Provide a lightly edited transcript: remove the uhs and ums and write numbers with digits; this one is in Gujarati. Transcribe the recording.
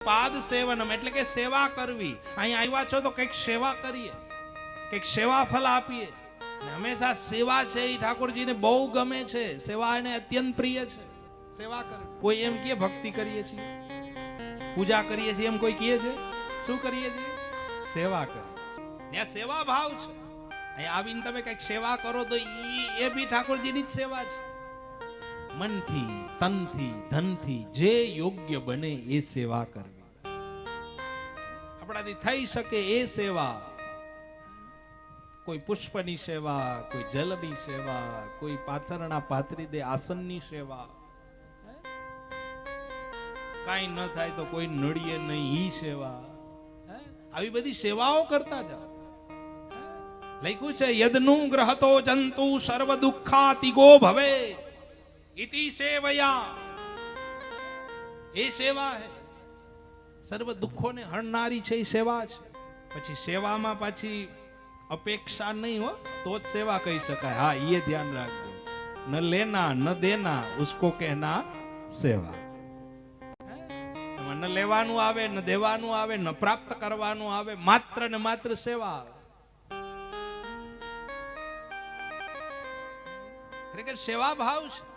પાદ સેવનમ એટલે કે સેવા કરવી. અહીં આવ્યા છો તો કંઈક સેવા કરીએ, કંઈક સેવા ફલ આપીએ. હંમેશા સેવા છે એ ઠાકોરજીને બહુ ગમે છે, સેવા એને અત્યંત પ્રિય છે. સેવા કરવી. કોઈ એમ કે ભક્તિ કરીએ છીએ, પૂજા કરીએ છીએ, એમ કોઈ કહે છે? શું કરીએ છીએ? સેવા કરીએ. સેવા ભાવ છે. અહીં આવીને તમે કંઈક સેવા કરો તો એ બી ઠાકોરજીની જ સેવા છે. મનથી, તનથી, ધનથી જે યોગ્ય બને એ સેવા કરવી. આપણાથી થઈ શકે એ સેવા. કોઈ પુષ્પની સેવા, કોઈ જલની સેવા, કોઈ પાથરણા પાથરી દે આસનની સેવા. કાઈ ન થાય તો કોઈ નડીએ નહીં ઈ સેવા. આવી બધી સેવાઓ કરતા જાઓ. લખ્યું છે યદનું ગ્રહતો જંતુ સર્વ દુઃખાતિગો ભવે ઇતિ સેવયા. એ સેવા હે. સર્વ દુઃખોને હણનારી છે એ સેવા છે. પછી સેવામાં પાછી અપેક્ષા નહીં હો તો જ સેવા કહી શકાય. હા એ ધ્યાન રાખજો. ન લેના ન દેના ઉસકો કહેના સેવા. ન લેવાનું આવે, ન દેવાનું આવે, ન પ્રાપ્ત કરવાનું આવે, માત્ર ને માત્ર સેવા આવે. ખરેખર સેવા ભાવ છે.